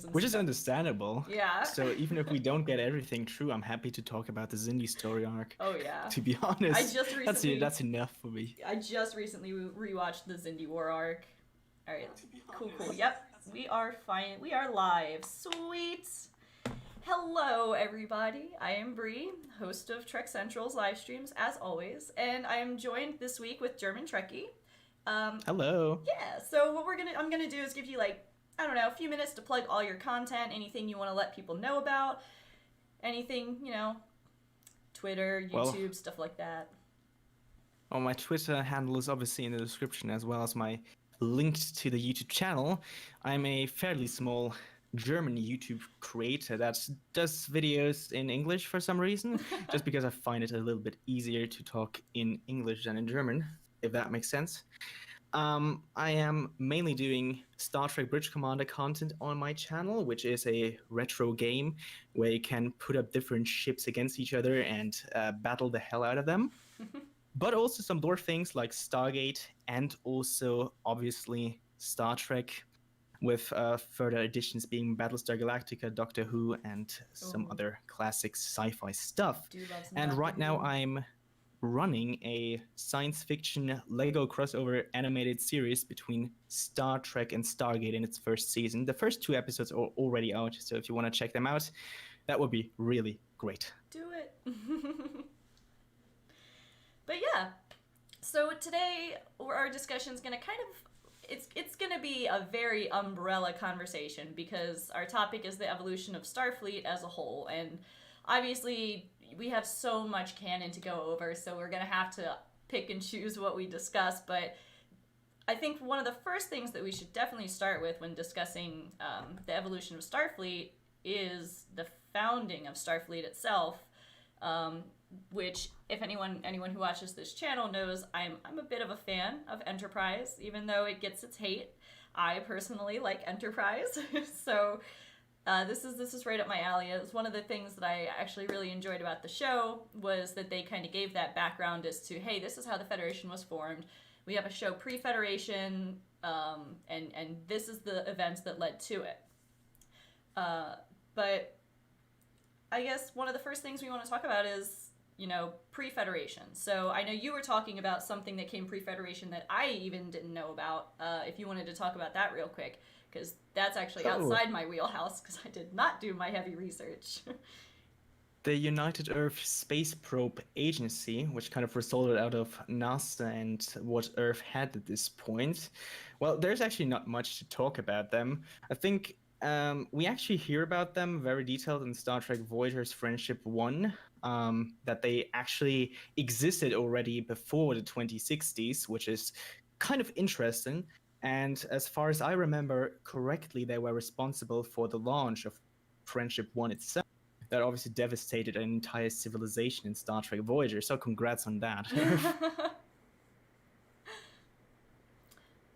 and Which is stuff. understandable. Yeah. So even if we don't get everything true, I'm happy to talk about the Zindi story arc. Oh yeah. To be I honest, just recently that's enough for me. I just recently rewatched the Zindi War arc. All right. Cool. Yep. We are fine. We are live. Sweet. Hello, everybody. I am Brie, host of Trek Central's live streams, as always, and I am joined this week with GermanTrekkie. Hello. Yeah. So what I'm gonna do is give you like I don't know a few minutes to plug all your content, anything you want to let people know about, anything Twitter, Well, YouTube, stuff like that. my Twitter handle is obviously in the description as well as my link to the YouTube channel. I'm a fairly small German YouTube creator that does videos in English for some reason, just because I find it a little bit easier to talk in English than in German, if that makes sense. I am mainly doing Star Trek Bridge Commander content on my channel, which is a retro game where you can put up different ships against each other and battle the hell out of them. But also some lore things like Stargate and also, obviously, Star Trek, with further additions being Battlestar Galactica, Doctor Who, and some Ooh. other classic sci-fi stuff. Do love some And Doctor right now Who. I'm running a science fiction Lego crossover animated series between Star Trek and Stargate in its first season. The first 2 episodes are already out, so if you want to check them out, that would be really great. Do it. But yeah, so today our discussion is going to kind of it's going to be a very umbrella conversation because our topic is the evolution of Starfleet as a whole, and obviously we have so much canon to go over, so we're going to have to pick and choose what we discuss. But I think one of the first things that we should definitely start with when discussing the evolution of Starfleet is the founding of Starfleet itself. Which, if anyone who watches this channel knows, I'm a bit of a fan of Enterprise, even though it gets its hate. I personally like Enterprise, so this is right up my alley. It was one of the things that I actually really enjoyed about the show was that they kind of gave that background as to, hey, this is how the Federation was formed. We have a show pre-Federation, and this is the events that led to it. But I guess one of the first things we want to talk about is pre-Federation. So I know you were talking about something that came pre-Federation that I even didn't know about. If you wanted to talk about that real quick, because that's actually outside my wheelhouse, because I did not do my heavy research. The United Earth Space Probe Agency, which kind of resulted out of NASA and what Earth had at this point. Well, there's actually not much to talk about them. I think we actually hear about them very detailed in Star Trek Voyager's Friendship 1, that they actually existed already before the 2060s, which is kind of interesting. And as far as I remember correctly, they were responsible for the launch of Friendship 1 itself. That obviously devastated an entire civilization in Star Trek Voyager, so congrats on that.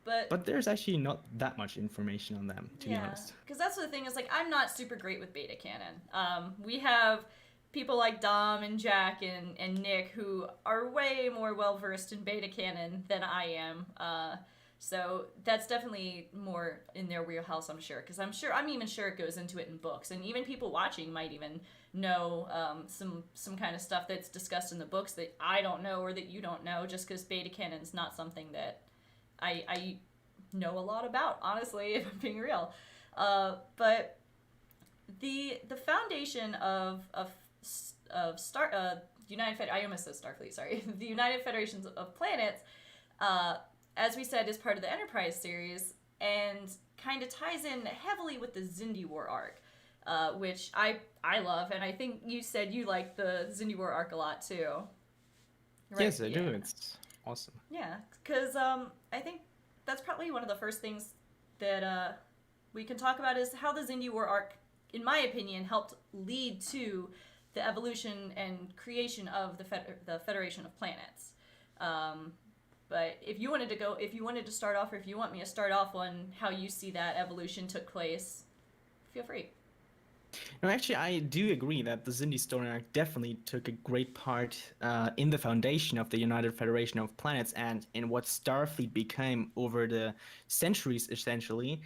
But there's actually not that much information on them, to be honest. Because that's the thing is, like, I'm not super great with beta canon. We have people like Dom and Jack and Nick who are way more well-versed in beta canon than I am. So that's definitely more in their wheelhouse, I'm sure. Because I'm even sure it goes into it in books. And even people watching might even know some kind of stuff that's discussed in the books that I don't know or that you don't know, just because beta canon's not something that I know a lot about, honestly, if I'm being real. But the foundation of United I almost said Starfleet, sorry. The United Federations of Planets, as we said, is part of the Enterprise series and kind of ties in heavily with the Zindi War arc, which I love, and I think you said you like the Zindi War arc a lot too. Right? Yes, I do. It's awesome. Yeah, because I think that's probably one of the first things that we can talk about is how the Zindi War arc, in my opinion, helped lead to the evolution and creation of the Federation of Planets. But if you wanted to start off, or if you want me to start off on how you see that evolution took place, feel free. No, actually, I do agree that the Zindi story arc definitely took a great part in the foundation of the United Federation of Planets and in what Starfleet became over the centuries, essentially.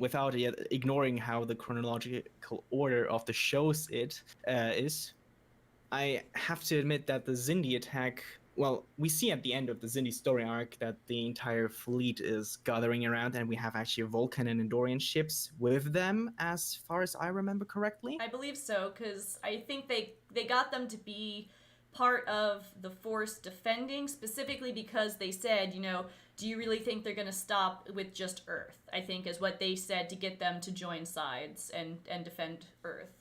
without ignoring how the chronological order of the shows is. I have to admit that the Zindi attack, well, we see at the end of the Zindi story arc that the entire fleet is gathering around, and we have actually Vulcan and Andorian ships with them, as far as I remember correctly. I believe so, because I think they got them to be part of the force defending, specifically because they said, do you really think they're going to stop with just Earth? I think is what they said to get them to join sides and defend Earth.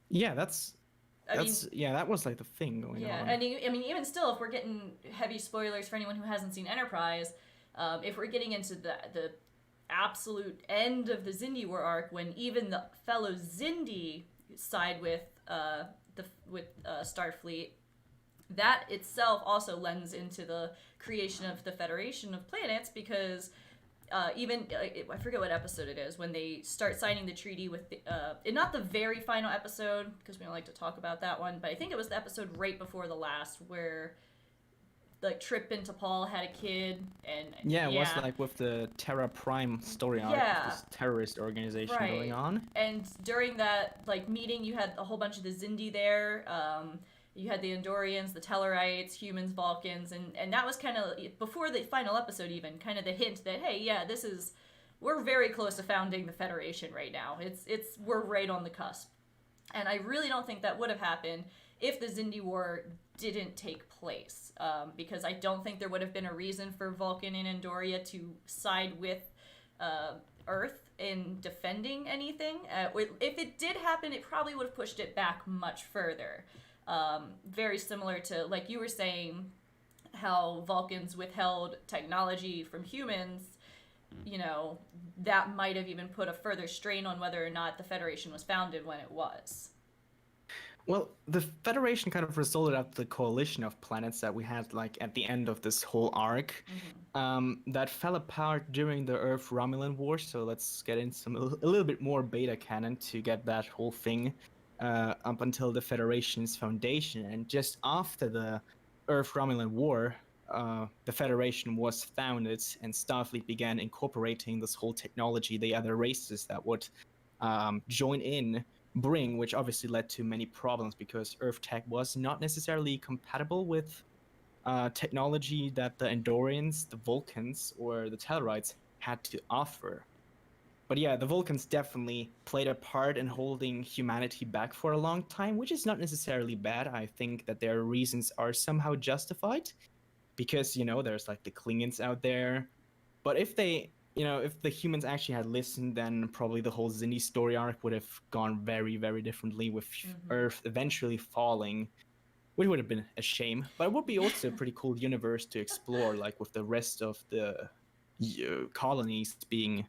Yeah, that was like the thing going on. Yeah, and I mean, even still, if we're getting heavy spoilers for anyone who hasn't seen Enterprise, if we're getting into the absolute end of the Zindi War arc, when even the fellow Zindi side with Starfleet, that itself also lends into the creation of the Federation of Planets, because I forget what episode it is, when they start signing the treaty with not the very final episode, because we don't like to talk about that one, but I think it was the episode right before the last where like Trip and T'Pol had a kid, and it was like with the Terra Prime story arc, with this terrorist organization going on. And during that like meeting, you had a whole bunch of the Zindi there. You had the Andorians, the Tellarites, humans, Vulcans, and that was kind of, before the final episode even, kind of the hint that, hey, yeah, we're very close to founding the Federation right now. We're right on the cusp. And I really don't think that would have happened if the Zindi War didn't take place, because I don't think there would have been a reason for Vulcan and Andoria to side with Earth in defending anything. If it did happen, it probably would have pushed it back much further. Very similar to, like you were saying, how Vulcans withheld technology from humans, that might have even put a further strain on whether or not the Federation was founded when it was. Well, the Federation kind of resulted out of the coalition of planets that we had, like, at the end of this whole arc, that fell apart during the Earth-Romulan War, so let's get into a little bit more beta canon to get that whole thing up until the Federation's foundation. And just after the Earth-Romulan War, the Federation was founded, and Starfleet began incorporating this whole technology the other races that would join in bring, which obviously led to many problems because Earth tech was not necessarily compatible with technology that the Andorians, the Vulcans, or the Tellarites had to offer. But yeah, the Vulcans definitely played a part in holding humanity back for a long time, which is not necessarily bad. I think that their reasons are somehow justified because, there's like the Klingons out there. But if the humans actually had listened, then probably the whole Zindi story arc would have gone very, very differently, with Earth eventually falling, which would have been a shame. But it would be also a pretty cool universe to explore, like with the rest of the colonies being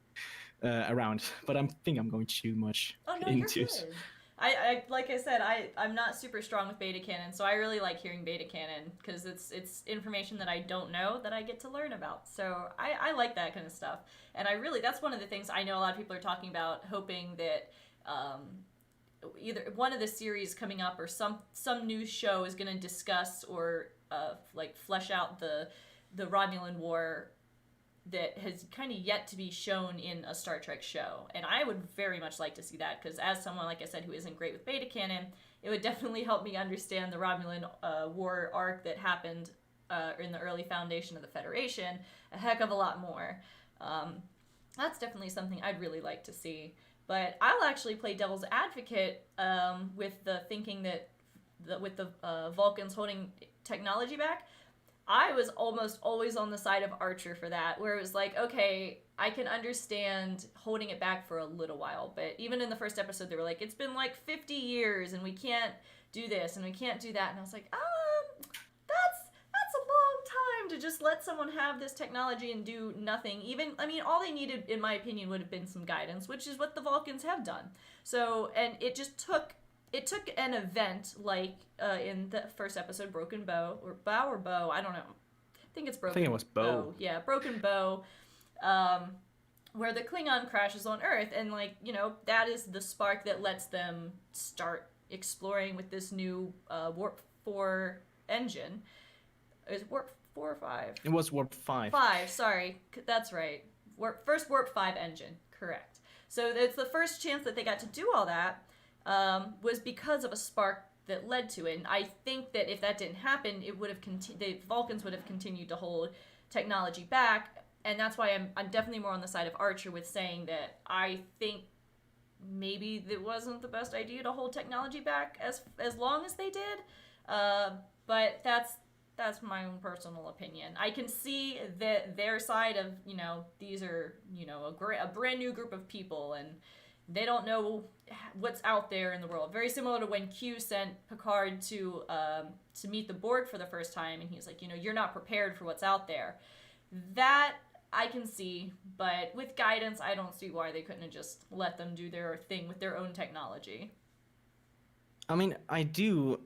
around. But I think I'm going too much into it. I like I said, I'm not super strong with beta canon, so I really like hearing beta canon because it's information that I don't know that I get to learn about. So I like that kind of stuff, and that's one of the things I know a lot of people are talking about, hoping that either one of the series coming up or some new show is going to discuss or like flesh out the Romulan War that has kind of yet to be shown in a Star Trek show. And I would very much like to see that, because as someone, like I said, who isn't great with beta canon, it would definitely help me understand the Romulan War arc that happened in the early foundation of the Federation a heck of a lot more. That's definitely something I'd really like to see. But I'll actually play devil's advocate with the thinking that with the Vulcans holding technology back, I was almost always on the side of Archer for that, where it was like, okay, I can understand holding it back for a little while, but even in the first episode, they were like, it's been like 50 years, and we can't do this, and we can't do that, and I was like, that's a long time to just let someone have this technology and do nothing. All they needed, in my opinion, would have been some guidance, which is what the Vulcans have done. So, and it just took an event like in the first episode, Broken Bow, or Bow, I don't know. I think it's Broken Bow. I think it was Bow. Yeah, Broken Bow, where the Klingon crashes on Earth, and that is the spark that lets them start exploring with this new Warp 4 engine. Is it Warp 4 or 5? It was Warp 5. 5, sorry. That's right. first warp 5 engine, correct. So it's the first chance that they got to do all that was because of a spark that led to it. And I think that if that didn't happen, it would have the Vulcans would have continued to hold technology back. And that's why I'm definitely more on the side of Archer with saying that I think maybe it wasn't the best idea to hold technology back as long as they did. But that's my own personal opinion. I can see that their side of, these are, a brand new group of people and they don't know what's out there in the world. Very similar to when Q sent Picard to meet the Borg for the first time, and he's like, you're not prepared for what's out there. That I can see, but with guidance, I don't see why they couldn't have just let them do their thing with their own technology. I mean, I do,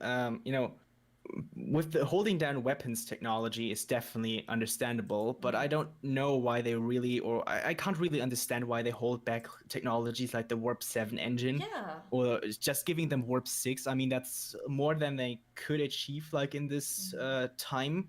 with the holding down weapons technology is definitely understandable, but I don't know why they really, or I can't really understand why they hold back technologies like the Warp 7 engine. Yeah. Or just giving them Warp 6. I mean, that's more than they could achieve like in this time.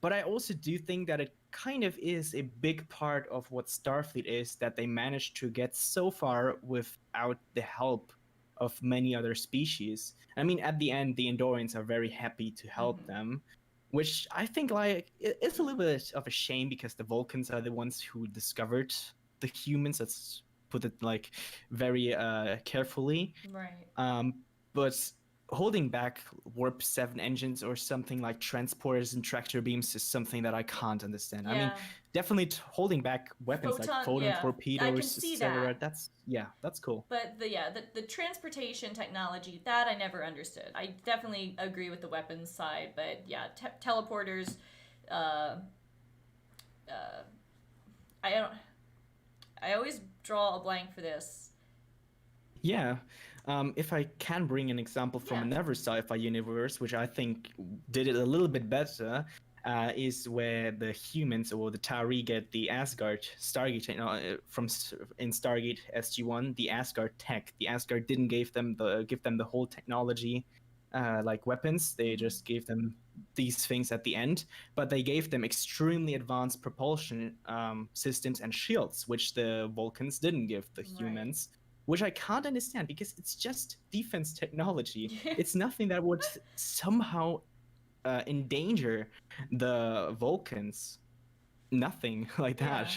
But I also do think that it kind of is a big part of what Starfleet is, that they managed to get so far without the help of many other species. I mean, at the end, the Andorians are very happy to help them, which I think like it's a little bit of a shame because the Vulcans are the ones who discovered the humans. Let's put it like very carefully. Right. But holding back Warp 7 engines or something like transporters and tractor beams is something that I can't understand. Yeah. I mean, definitely holding back weapons like photon torpedoes, etc. That's cool. But the transportation technology, that I never understood. I definitely agree with the weapons side, but yeah, teleporters. I always draw a blank for this. Yeah. If I can bring an example from another sci-fi universe, which I think did it a little bit better, is where the humans or the Tauri get the Asgard Stargate technology in Stargate SG-1, the Asgard tech. The Asgard didn't give them the whole technology, like weapons. They just gave them these things at the end, but they gave them extremely advanced propulsion systems and shields, which the Vulcans didn't give the humans. Which I can't understand because it's just defense technology. It's nothing that would somehow endanger the Vulcans. Nothing like that.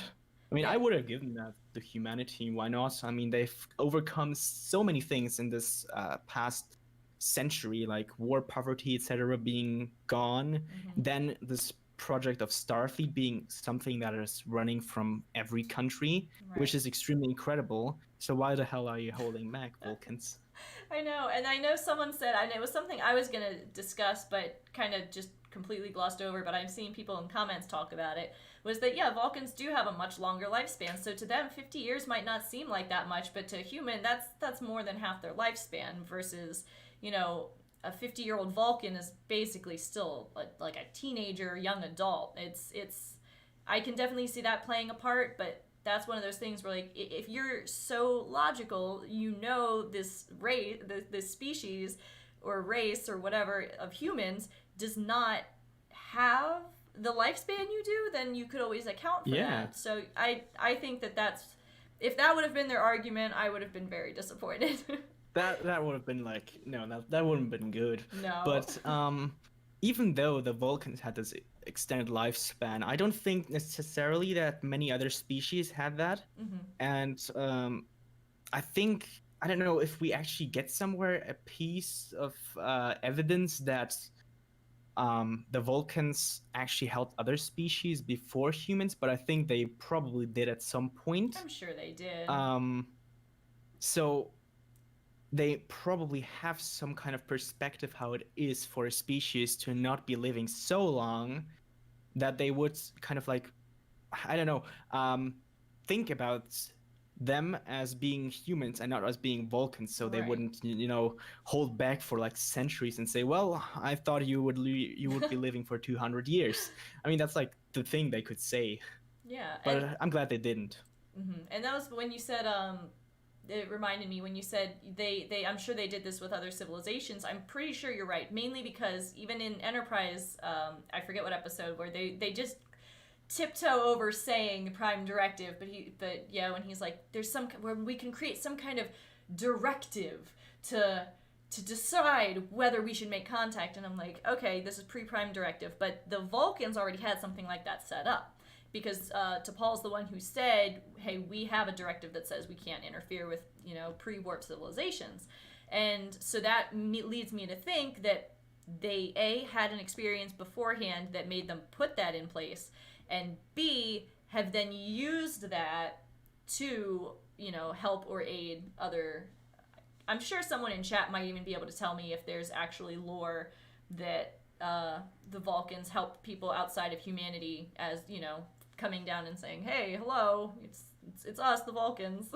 I mean, I would have given that to humanity. Why not? I mean, they've overcome so many things in this past century, like war, poverty, etc., being gone. Then this project of Starfleet being something that is running from every country, which is extremely incredible. So why the hell are you holding back, Vulcans? I know, and I know someone said, and it was something I was going to discuss, but kind of just completely glossed over, but I'm seeing people in comments talk about it, was that, Vulcans do have a much longer lifespan. So to them, 50 years might not seem like that much, but to a human, that's more than half their lifespan versus, a 50-year-old Vulcan is basically still like a teenager, young adult. It's I can definitely see that playing a part, but that's one of those things where, like, if you're so logical, this race, this species or race or whatever of humans does not have the lifespan you do, then you could always account for that. So I think that's, if that would have been their argument, I would have been very disappointed. That would have been like, no, that wouldn't have been good. No. But even though the Vulcans had this extended lifespan, I don't think necessarily that many other species had that. And I think, I don't know if we actually get somewhere a piece of evidence that the Vulcans actually helped other species before humans, but I think they probably did at some point. I'm sure they did. So they probably have some kind of perspective how it is for a species to not be living so long that they would kind of like, I don't know, think about them as being humans and not as being Vulcans, so they wouldn't, hold back for like centuries and say, well, I thought you would be living for 200 years. I mean, that's like the thing they could say. Yeah. But I'm glad they didn't. And that was when you said, it reminded me when you said they I'm sure they did this with other civilizations. I'm pretty sure you're right, mainly because even in Enterprise, I forget what episode, where they just tiptoe over saying the Prime Directive, but yeah, when he's like, there's some where we can create some kind of directive to decide whether we should make contact, and I'm like, okay, this is pre-Prime Directive, but the Vulcans already had something like that set up. Because T'Pol's the one who said, hey, we have a directive that says we can't interfere with, pre-warp civilizations. And so that leads me to think that they, A, had an experience beforehand that made them put that in place, and B, have then used that to, help or aid other... I'm sure someone in chat might even be able to tell me if there's actually lore that the Vulcans help people outside of humanity as, coming down and saying, hey, hello, it's us, the Vulcans.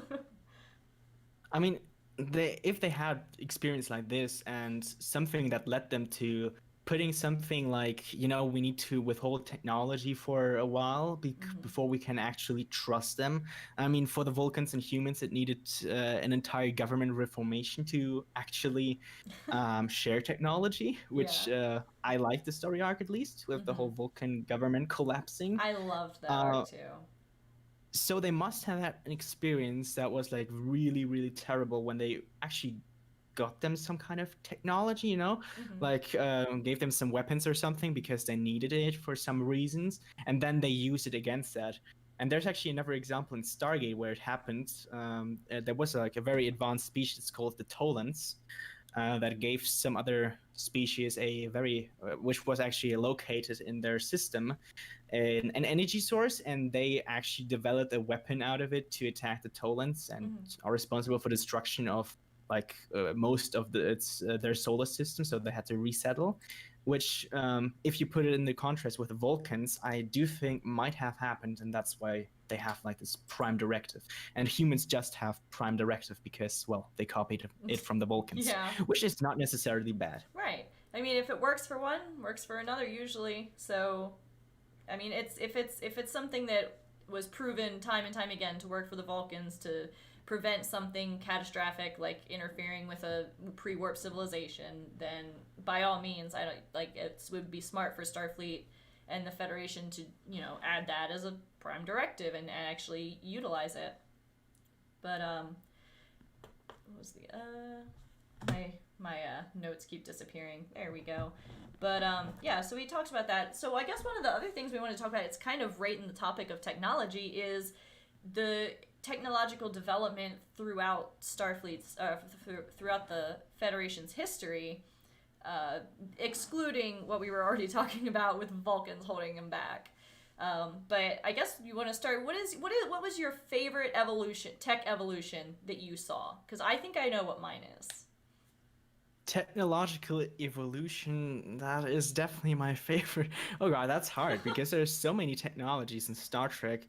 I mean, if they had experience like this and something that led them to putting something like, we need to withhold technology for a while before we can actually trust them. I mean, for the Vulcans and humans, it needed an entire government reformation to actually share technology, which I like the story arc, at least, with the whole Vulcan government collapsing. I loved that arc too. So they must have had an experience that was like really, really terrible when they actually got them some kind of technology, like gave them some weapons or something because they needed it for some reasons, and then they used it against that. And there's actually another example in Stargate where it happened. There was like a very advanced species called the Tolans that gave some other species which was actually located in their system, an energy source, and they actually developed a weapon out of it to attack the Tolans and are responsible for destruction of most of their solar system, so they had to resettle, which if you put it in the contrast with the Vulcans, I do think might have happened, and that's why they have like this Prime Directive. And humans just have Prime Directive because, well, they copied it from the Vulcans, which is not necessarily bad. Right. I mean, if it works for one, works for another usually. So, I mean, if it's something that was proven time and time again to work for the Vulcans to prevent something catastrophic like interfering with a pre-warp civilization, then by all means, it would be smart for Starfleet and the Federation to add that as a Prime Directive and actually utilize it. But what was my notes keep disappearing. There we go. But so we talked about that. So I guess one of the other things we want to talk about, it's kind of right in the topic of technology, is the technological development throughout Starfleet's throughout the Federation's history, excluding what we were already talking about with Vulcans holding them back. But I guess you want to start. What was your favorite tech evolution that you saw? Because I think I know what mine is. Technological evolution, that is definitely my favorite. Oh god, that's hard because there's so many technologies in Star Trek,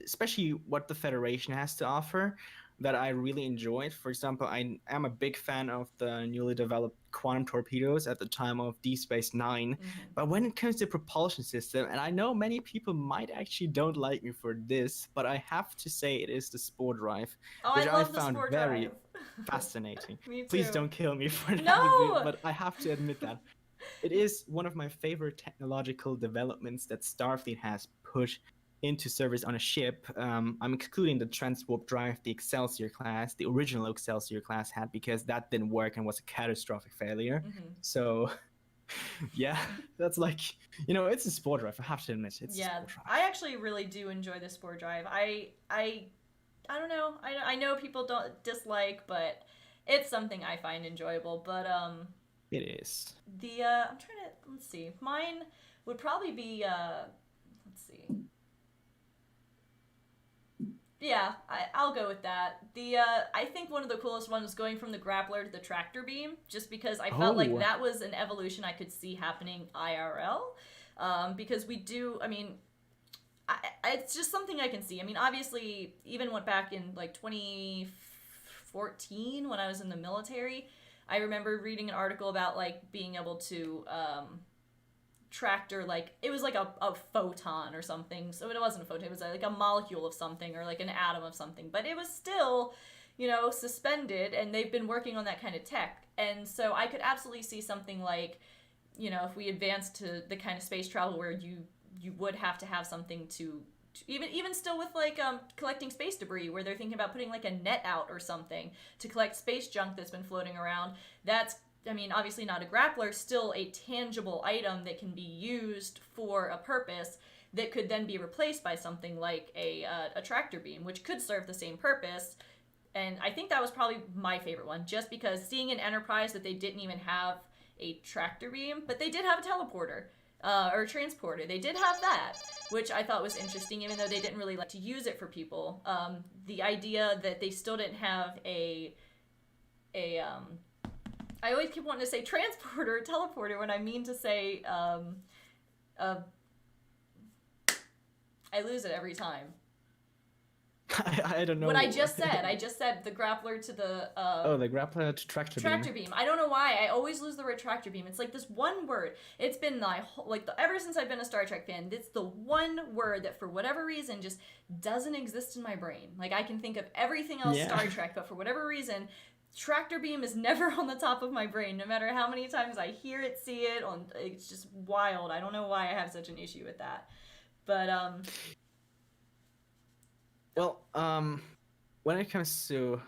especially what the Federation has to offer, that I really enjoyed. For example, I am a big fan of the newly developed quantum torpedoes at the time of Deep Space Nine. But when it comes to propulsion system, and I know many people might actually don't like me for this, but I have to say it is the spore drive, which I found very fascinating. Me too. Please don't kill me for that, but I have to admit that. It is one of my favorite technological developments that Starfleet has put into service on a ship. I'm excluding the transwarp drive the Excelsior class, the original Excelsior class had, because that didn't work and was a catastrophic failure. So yeah, that's like, it's a spore drive. I have to admit, it's a spore drive. I actually really do enjoy the spore drive. I don't know. I know people don't dislike, but it's something I find enjoyable. But it is. I'm trying to, let's see. Mine would probably be let's see. Yeah, I'll go with that. I think one of the coolest ones was going from the grappler to the tractor beam, just because I felt like that was an evolution I could see happening IRL. Because we do, I mean, it's just something I can see. I mean, obviously, even went back in like 2014 when I was in the military, I remember reading an article about like being able to tractor, like it was like a photon or something. So it wasn't a photon, it was like a molecule of something or like an atom of something, but it was still, suspended, and they've been working on that kind of tech. And so I could absolutely see something like, if we advance to the kind of space travel where you you would have to have something to even still with like collecting space debris, where they're thinking about putting like a net out or something to collect space junk that's been floating around. That's, I mean, obviously not a grappler, still a tangible item that can be used for a purpose that could then be replaced by something like a tractor beam, which could serve the same purpose. And I think that was probably my favorite one, just because seeing an Enterprise that they didn't even have a tractor beam, but they did have a teleporter or a transporter. They did have that, which I thought was interesting, even though they didn't really like to use it for people. The idea that they still didn't have a I always keep wanting to say transporter or teleporter when I mean to say I lose it every time. I don't know what I just said. I just said the grappler to the the grappler to tractor beam. I don't know why I always lose the word tractor beam. It's like this one word. It's been my whole, like ever since I've been a Star Trek fan. It's the one word that for whatever reason just doesn't exist in my brain. Like I can think of everything else Star Trek, but for whatever reason, tractor beam is never on the top of my brain. No matter how many times I hear it, see it, it's just wild. I don't know why I have such an issue with that, but Well, when it comes to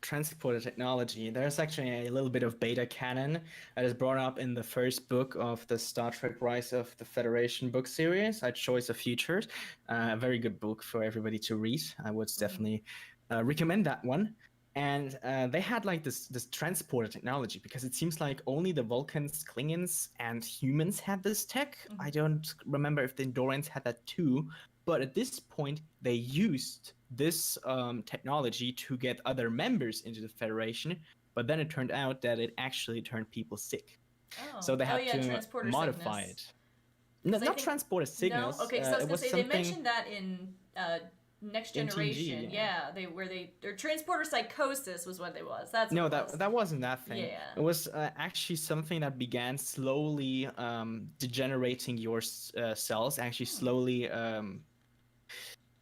transporter technology, there's actually a little bit of beta canon that is brought up in the first book of the Star Trek Rise of the Federation book series, A Choice of Futures. A very good book for everybody to read. I would definitely recommend that one. And they had like this transporter technology, because it seems like only the Vulcans, Klingons, and humans had this tech. I don't remember if the Andorians had that too. But at this point, they used this technology to get other members into the Federation. But then it turned out that it actually turned people sick. So they had to modify it. No, not transporter signals. No? Okay, so I was going to say, they mentioned that in Next Generation. Their transporter psychosis was what it was. That's what it was. that wasn't that thing. Yeah. It was actually something that began slowly degenerating your cells, actually slowly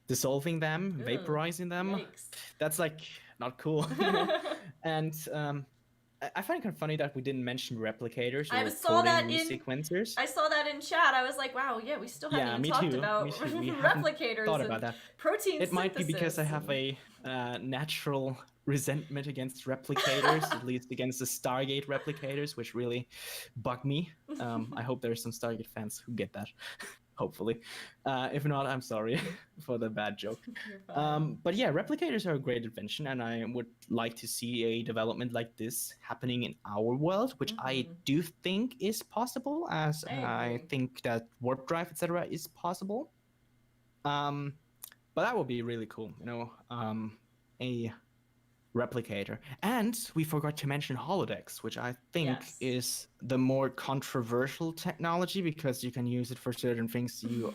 dissolving them, vaporizing them. Yikes. That's like not cool. And I find it kind of funny that we didn't mention replicators or coding sequencers. I saw that in chat. I was like, wow, we still haven't even talked about replicators. Thought about that. Protein It might be because I have a natural resentment against replicators, at least against the Stargate replicators, which really bug me. I hope there's some Stargate fans who get that. Hopefully. If not, I'm sorry for the bad joke. But yeah, replicators are a great invention, and I would like to see a development like this happening in our world, which I do think is possible, as I think that warp drive, etc., is possible. But that would be really cool, a replicator. And we forgot to mention holodecks, which I think is the more controversial technology, because you can use it for certain things you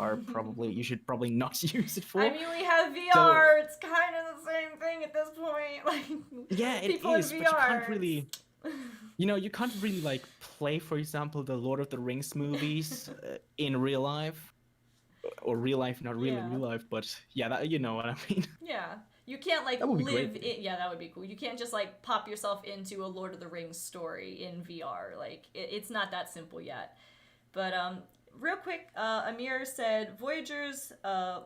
should probably not use it for. I mean, we have VR. It's kind of the same thing at this point. Like, yeah, it is, but you can't really you can't really like play, for example, the Lord of the Rings movies in real life, or real life, not really real life, but that, you know what I mean. Yeah. You can't like live in. Yeah, that would be cool. You can't just like pop yourself into a Lord of the Rings story in VR. Like it's not that simple yet. But real quick, Amir said Voyagers. I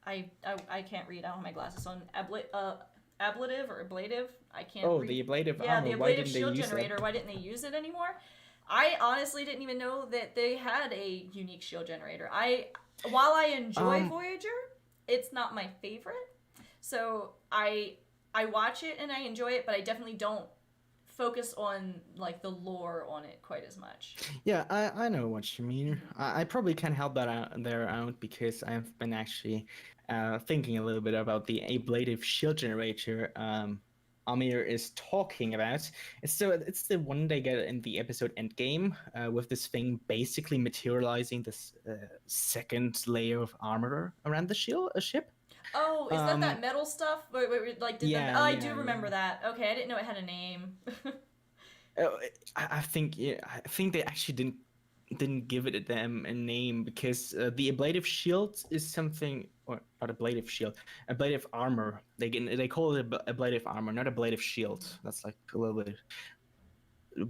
can't read. I don't have my glasses on. Ablative or ablative. I can't. Oh, read. The ablative armor. Yeah, the ablative shield generator. Why didn't they use it anymore? I honestly didn't even know that they had a unique shield generator. While I enjoy Voyager, it's not my favorite. So I watch it and I enjoy it, but I definitely don't focus on like the lore on it quite as much. Yeah, I know what you mean. I probably can help that out because I've been actually thinking a little bit about the ablative shield generator Amir is talking about. It's the one they get in the episode Endgame, with this thing basically materializing this second layer of armor around the ship. Oh, is that metal stuff? I do remember that. Okay, I didn't know it had a name. I think they actually didn't give it them a name, because the ablative shield is something, or not ablative shield, ablative armor. They call it ablative armor, not ablative shield. That's like a little bit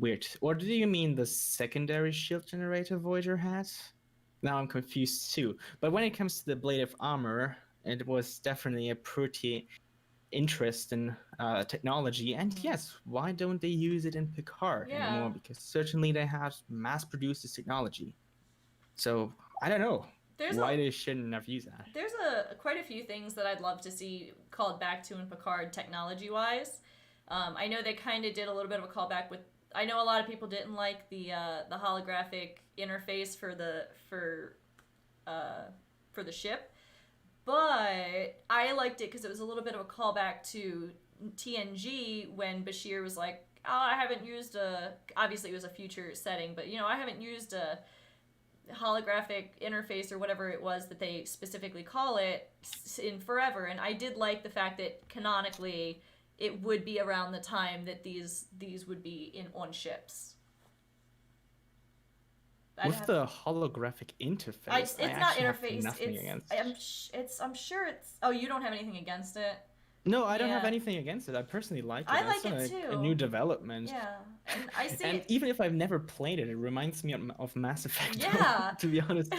weird. Or do you mean the secondary shield generator Voyager has? Now I'm confused too. But when it comes to the blade of armor, it was definitely a pretty interesting technology. And Mhm. yes, why don't they use it in Picard Yeah. anymore? Because certainly they have mass-produced this technology. So I don't know There's a why they shouldn't have used that. there's quite a few things that I'd love to see called back to in Picard technology wise. I know they kind of did a little bit of a callback with. I know a lot of people didn't like the holographic interface for the ship, but I liked it because it was a little bit of a callback to TNG when Bashir was like, "Oh, I haven't used a." Obviously, it was a future setting, but I haven't used a holographic interface or whatever it was that they specifically call it in forever. And I did like the fact that canonically it would be around the time that these would be on ships. With the holographic interface, I It's not actually have interface. nothing against. I'm sure it's. Oh, you don't have anything against it. No, I don't have Yeah. anything against it. I personally like it. I It's like it a too. new development. Yeah, and I see And it. even if I've never played it, it reminds me of Mass Effect. Yeah. To be honest,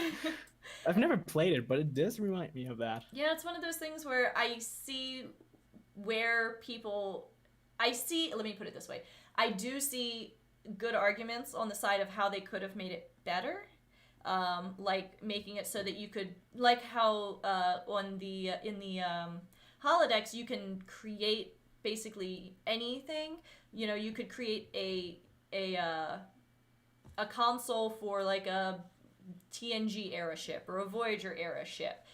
I've never played it, but it does remind me of that. Yeah, it's one of those things where I see where people. I see. Let me put it this way. I do see good arguments on the side of how they could have made it better. Like making it so that you could, like how on the in the holodecks you can create basically anything. You could create a a console for like a TNG era ship or a Voyager era ship,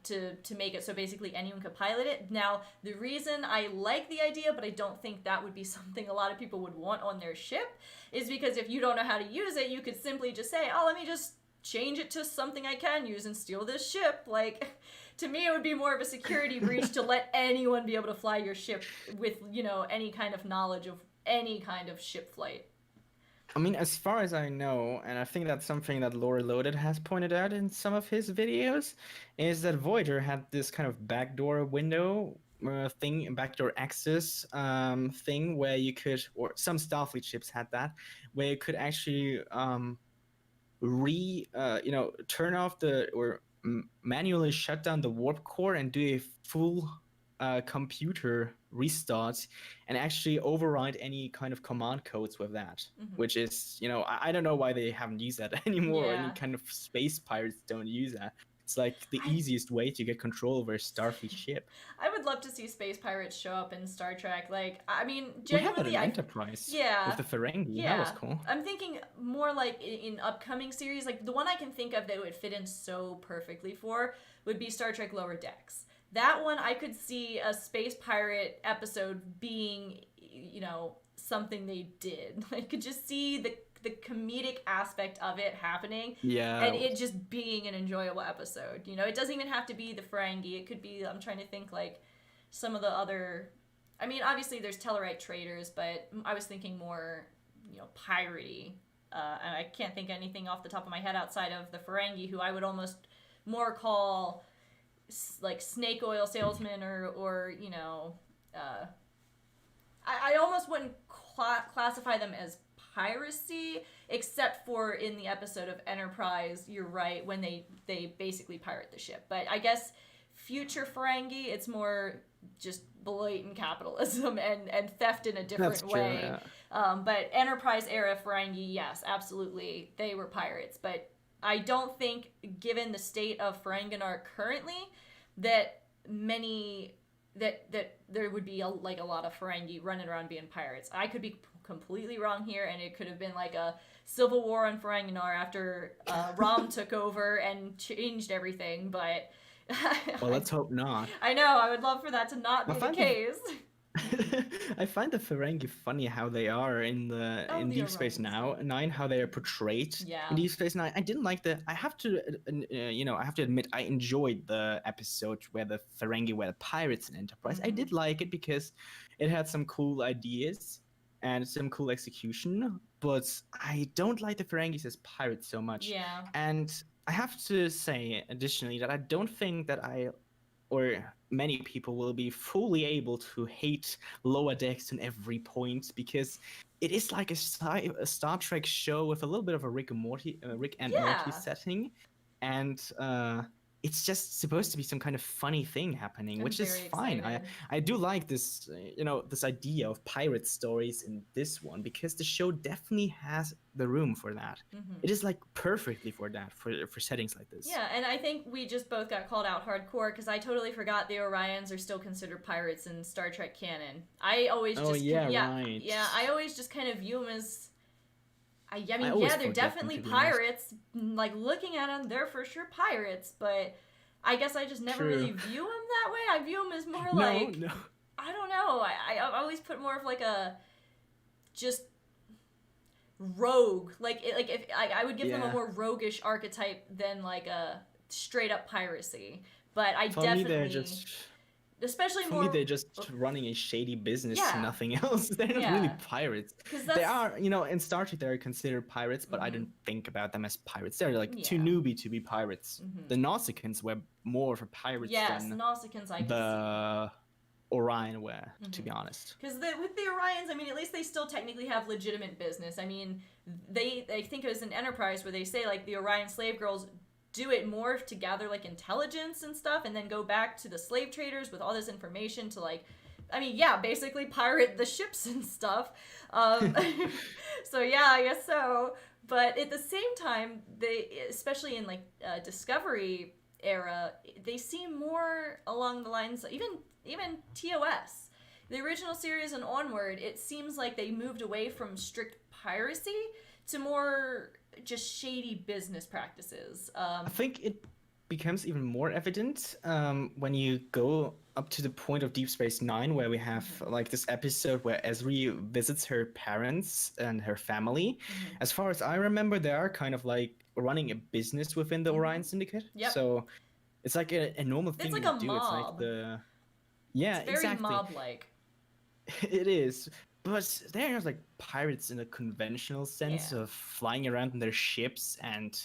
to make it so basically anyone could pilot it. Now, the reason I like the idea, but I don't think that would be something a lot of people would want on their ship, is because if you don't know how to use it, you could simply just say, "Oh, let me just change it to something I can use and steal this ship." Like, to me, it would be more of a security breach to let anyone be able to fly your ship with, any kind of knowledge of any kind of ship flight. I mean, as far as I know, and I think that's something that Lore Loaded has pointed out in some of his videos, is that Voyager had this kind of backdoor window thing, backdoor access thing, where you could, or some Starfleet ships had that, where you could actually turn off or manually shut down the warp core and do a full computer restart and actually override any kind of command codes with that. Mm-hmm. Which is, I don't know why they haven't used that anymore, or any Yeah. kind of space pirates don't use that. It's like the I- easiest way to get control over a Starfleet ship. I would love to see space pirates show up in Star Trek. Like, I mean, We had that genuinely, in Enterprise yeah, with the Ferengi. yeah. That was cool. I'm thinking more like in upcoming series. Like the one I can think of that would fit in so perfectly for would be Star Trek Lower Decks. That one I could see a space pirate episode being, something they did. I could just see the comedic aspect of it happening. Yeah. And it just being an enjoyable episode. It doesn't even have to be the Ferengi. It could be, I'm trying to think like some of the other. I mean, obviously there's Tellarite traders, but I was thinking more, piratey. And I can't think of anything off the top of my head outside of the Ferengi, who I would almost more call like snake oil salesman or I almost wouldn't classify them as piracy, except for in the episode of Enterprise. You're right, when they basically pirate the ship. But I guess future Ferengi, it's more just blatant capitalism and theft in a different That's true, way. yeah. But Enterprise era Ferengi, yes, absolutely, they were pirates. But I don't think, given the state of Ferenginar currently, that there would be a lot of Ferengi running around being pirates. I could be completely wrong here, and it could have been like a civil war on Ferenginar after Rom took over and changed everything. But well, let's hope not. I know, I would love for that to not be the case. I find the Ferengi funny how they are in Deep Space Nine, how they are portrayed in Deep Space Nine. I didn't like I have to, I have to admit, I enjoyed the episode where the Ferengi were the pirates in Enterprise. Mm-hmm. I did like it because it had some cool ideas and some cool execution, but I don't like the Ferengis as pirates so much. Yeah. And I have to say, additionally, that I don't think that or many people will be fully able to hate Lower Decks in every point, because it is like a Star Trek show with a little bit of a Rick and Morty setting. and it's just supposed to be some kind of funny thing happening, I'm which is very fine. excited. I do like this, this idea of pirate stories in this one, because the show definitely has the room for that. It is like perfectly for that, for settings like this. Yeah, and I think we just both got called out hardcore because I totally forgot the Orions are still considered pirates in Star Trek canon. I always Oh just yeah, right. yeah, I always just kind of view them as I mean, always yeah, they're forget them, definitely to be honest. pirates. Like looking at them, they're for sure pirates. But I guess I just never really True. view them that way. I view them as more No, like no. I don't know. I always put more of like a just rogue. Like if I would give them a Yeah. more roguish archetype than like a straight up piracy. But I For me, they're definitely, just especially For me, more they're just running a shady business, yeah nothing else. They're not really yeah pirates. because They that's are, in Star Trek, they're considered pirates, but I don't think about them as pirates. They're like too yeah newbie to be pirates. The Nausicaans were more for pirates yes than Nausicaans I could see. the Orion were, to be honest. Because with the Orions, I mean, at least they still technically have legitimate business. I mean, they think it was an Enterprise where they say like the Orion slave girls do it more to gather like intelligence and stuff, and then go back to the slave traders with all this information to like, I mean, yeah, basically pirate the ships and stuff. So yeah, I guess so. But at the same time, they, especially in like Discovery era, they seem more along the lines even TOS. The original series and onward, it seems like they moved away from strict piracy to more just shady business practices. I think it becomes even more evident when you go up to the point of Deep Space Nine, where we have like this episode where Ezri visits her parents and her family. As far as I remember, they are kind of like running a business within the Orion Syndicate. Yep. So it's like a normal thing It's like to a do. mob. It's like yeah, It's very exactly. mob-like. It is. But they're like pirates in a conventional sense of flying around in their ships and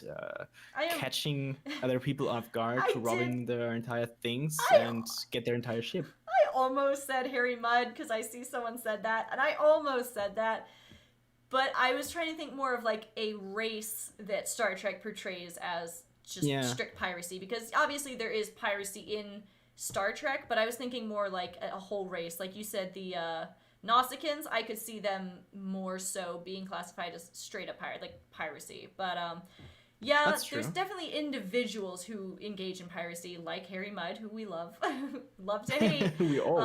catching other people off guard, robbing their entire things, and get their entire ship. I almost said Harry Mudd because I see someone said that, and I almost said that. But I was trying to think more of like a race that Star Trek portrays as just strict piracy, because obviously there is piracy in Star Trek, but I was thinking more like a whole race. Like you said, the Nausicaans, I could see them more so being classified as straight up piracy. But yeah, there's definitely individuals who engage in piracy, like Harry Mudd, who we love, love to hate. We all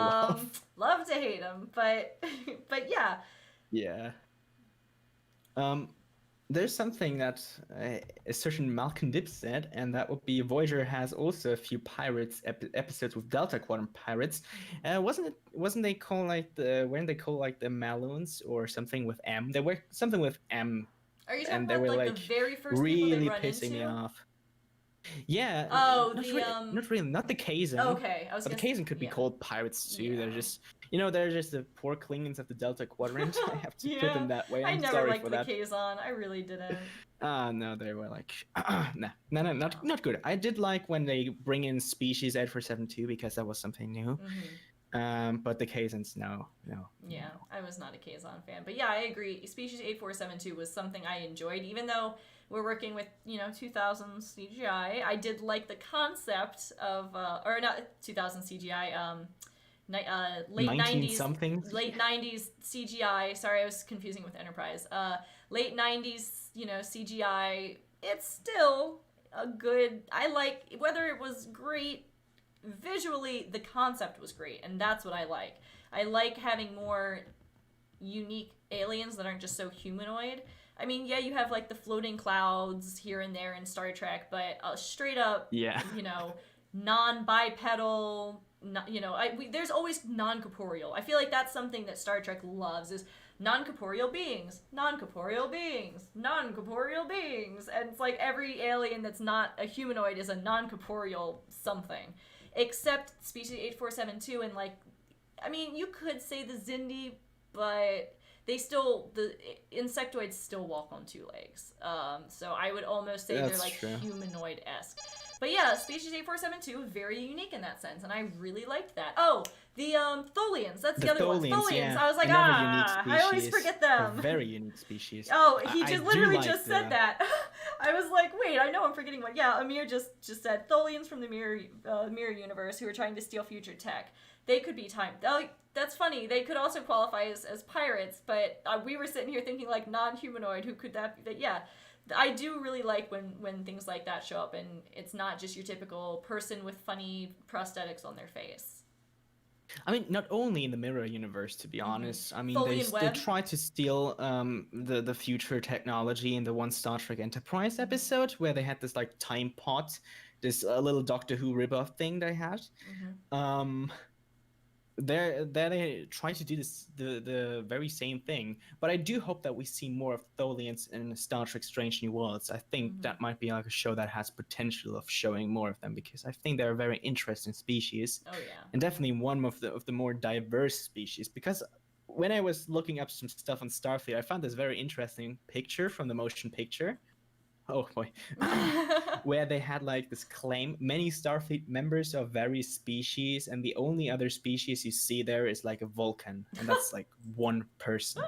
love to hate him, but yeah. Yeah. There's something that a certain Malcolm Dip said, and that would be Voyager has also a few pirates episodes with Delta Quadrant pirates. Wasn't they called like weren't they called like the Maloons or something with M? They were something with M. Are you talking and they about were like the very first really people they run pissing into? me off. Yeah. Oh, not the Kazon. Okay, I was. But the Kazon could be called pirates too. Yeah. They're just they're just the poor Klingons of the Delta Quadrant. I have to put them that way. I I'm never sorry liked for the that. Kazon. I really didn't. No, they were like, no, not good. I did like when they bring in Species 8472 because that was something new. But the Kazons, no. Yeah, I was not a Kazon fan, but yeah, I agree. Species 8472 was something I enjoyed, even though we're working with 2000 CGI. I did like the concept of, or not 2000 CGI. Late 90s something. Late 90s CGI. Sorry, I was confusing with Enterprise. Late 90s, CGI. It's still a good. I like whether it was great visually. The concept was great, and that's what I like. I like having more unique aliens that aren't just so humanoid. I mean, yeah, you have like the floating clouds here and there in Star Trek, but straight up, non-bipedal. There's always non-corporeal. I feel like that's something that Star Trek loves is non-corporeal beings, non-corporeal beings, non-corporeal beings. And it's like every alien that's not a humanoid is a non-corporeal something. Except Species 8472 and like, I mean, you could say the Xindi, but the insectoids still walk on two legs. So I would almost say they're like humanoid-esque. But yeah, Species 8472 very unique in that sense, and I really liked that. Oh, The Tholians, that's The the other one. Tholians, Tholians. yeah, I was like, another unique I always species. forget A them. very unique species. Oh, I, he I just do literally like just said the. that. I was like, wait, I know I'm forgetting one. Yeah, Amir just said Tholians from the mirror universe who are trying to steal future tech. They could be time. Oh, that's funny. They could also qualify as pirates, but we were sitting here thinking like non-humanoid. Who could that be? But yeah, I do really like when things like that show up, and it's not just your typical person with funny prosthetics on their face. I mean, not only in the mirror universe, to be honest. I mean, Tholian they web. try to steal the future technology in the one Star Trek Enterprise episode where they had this like time pot, this little Doctor Who ripoff thing they had. Um, there they try to do the very same thing, but I do hope that we see more of Tholians in Star Trek Strange New Worlds. I think that might be like a show that has potential of showing more of them, because I think they're a very interesting species. Oh yeah. And definitely one of the more diverse species, because when I was looking up some stuff on Starfleet, I found this very interesting picture from the motion picture. Oh boy. Where they had like this claim: many Starfleet members of various species, and the only other species you see there is like a Vulcan, and that's like one person.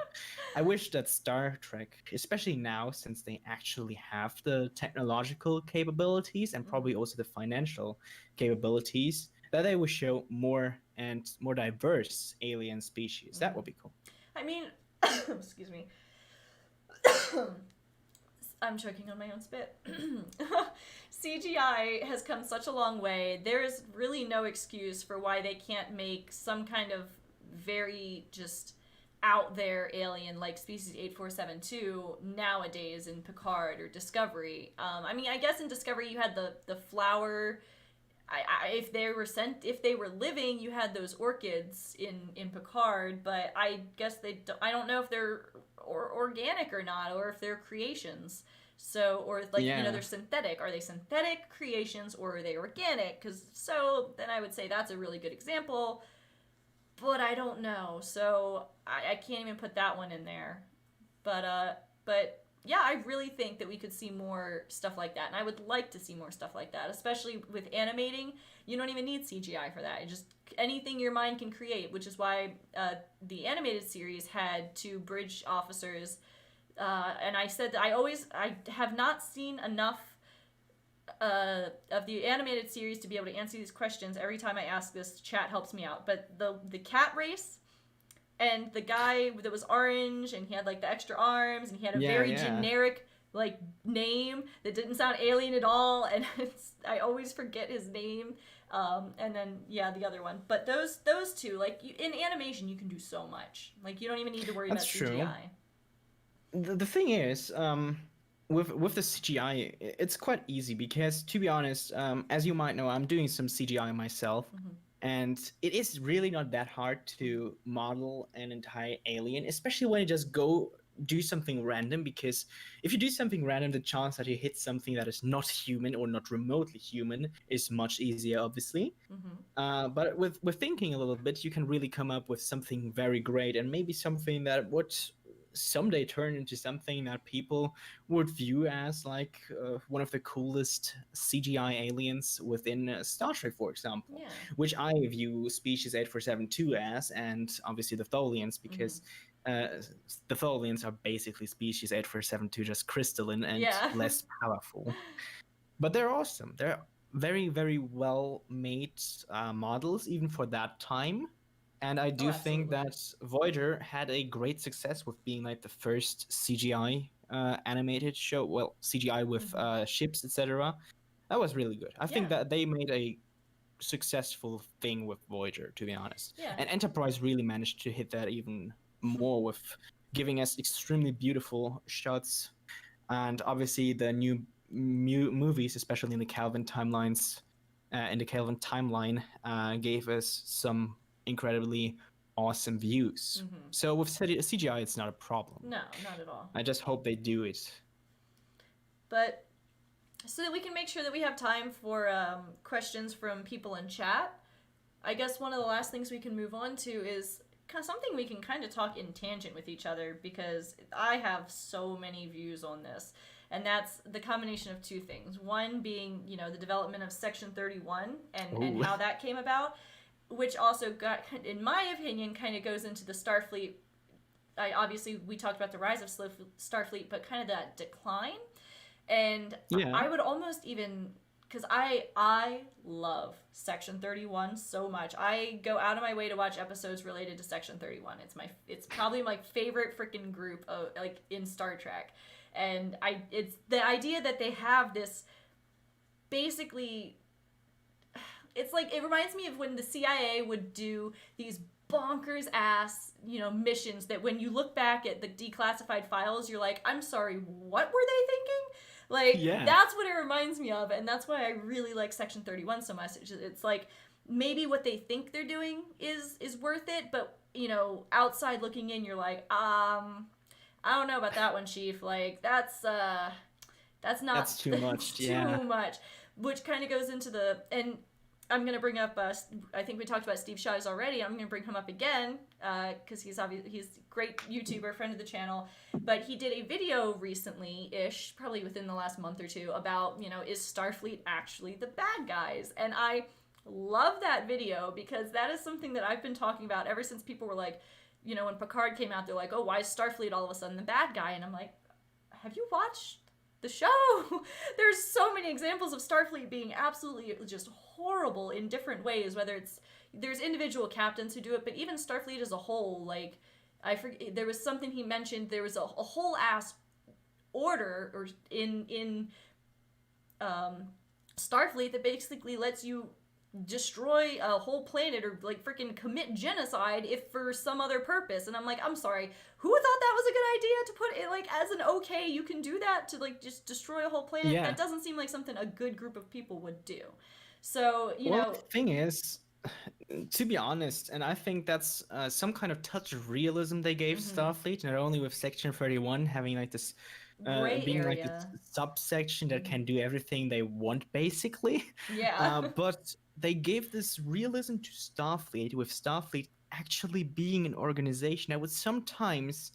I wish that Star Trek, especially now since they actually have the technological capabilities and probably also the financial capabilities, that they would show more and more diverse alien species. That would be cool. I mean, excuse me. I'm choking on my own spit. CGI has come such a long way. There is really no excuse for why they can't make some kind of very just out there alien like Species 8472 nowadays in Picard or Discovery. I mean, I guess in Discovery you had the flower. If they were living, you had those orchids in Picard, but I guess I don't know if they're organic or not, or if they're creations. So, or like, they're synthetic. Are they synthetic creations or are they organic? Because then I would say that's a really good example, but I don't know. So I can't even put that one in there. But yeah, I really think that we could see more stuff like that, and I would like to see more stuff like that, especially with animating. You don't even need CGI for that. It just anything your mind can create, which is why the animated series had two bridge officers, and I said that I have not seen enough of the animated series to be able to answer these questions. Every time I ask this, chat helps me out. But the cat race. And the guy that was orange, and he had like the extra arms, and he had a very generic like name that didn't sound alien at all, and I always forget his name. And then the other one. But those two, like in animation, you can do so much. Like you don't even need to worry about CGI. The thing is, with the CGI, it's quite easy because, to be honest, as you might know, I'm doing some CGI myself. And it is really not that hard to model an entire alien, especially when you just go do something random, because if you do something random, the chance that you hit something that is not human or not remotely human is much easier, obviously. But with thinking a little bit, you can really come up with something very great, and maybe something that would someday turn into something that people would view as like one of the coolest CGI aliens within Star Trek, for example, which I view Species 8472 as, and obviously the Tholians, because the Tholians are basically Species 8472, just crystalline and less powerful. But they're awesome. They're very, very well made models, even for that time. And I do think that Voyager had a great success with being like the first CGI animated show. Well, CGI with ships, etc. That was really good. I think that they made a successful thing with Voyager, to be honest. And Enterprise really managed to hit that even more with giving us extremely beautiful shots. And obviously the new movies, especially in the Kelvin timelines, gave us some incredibly awesome views. So with CGI, it's not a problem. No, not at all. I just hope they do it. But so that we can make sure that we have time for questions from people in chat, I guess one of the last things we can move on to is something we can kind of talk in tangent with each other, because I have so many views on this. And that's the combination of two things. One being, the development of Section 31 and how that came about. which also got, in my opinion, kind of goes into the Starfleet. Obviously, we talked about the rise of Starfleet, but kind of that decline. And Yeah. I would almost even, because I love Section 31 so much. I go out of my way to watch episodes related to Section 31. It's probably my favorite freaking group of, like, in Star Trek. And it's the idea that they have this, basically, it's like, it reminds me of when the CIA would do these bonkers ass, missions that when you look back at the declassified files, you're like, I'm sorry, what were they thinking? Like, Yeah. that's what it reminds me of, and that's why I really like Section 31 so much. It's like, maybe what they think they're doing is worth it, but, outside looking in, you're like, I don't know about that one, Chief. Like, that's not... That's too much, yeah. too much. Which kind of goes into and I'm going to bring up, I think we talked about Steve Shives already. I'm going to bring him up again because he's a great YouTuber, friend of the channel. But he did a video recently-ish, probably within the last month or two, about, is Starfleet actually the bad guys? And I love that video because that is something that I've been talking about ever since people were like, when Picard came out, they're like, oh, why is Starfleet all of a sudden the bad guy? And I'm like, have you watched the show? There's so many examples of Starfleet being absolutely just horrible in different ways, whether there's individual captains who do it, but even Starfleet as a whole, like, I forget, there was something he mentioned, there was a whole ass order or in Starfleet that basically lets you destroy a whole planet or like freaking commit genocide if for some other purpose. And I'm like, I'm sorry, who thought that was a good idea to put it like as an okay, you can do that to like just destroy a whole planet? Yeah. That doesn't seem like something a good group of people would do. So, The thing is, to be honest, and I think that's some kind of touch of realism they gave Starfleet, not only with Section 31 having like this gray being area, like this subsection that can do everything they want, basically. Yeah. But they gave this realism to Starfleet, with Starfleet actually being an organization that would sometimes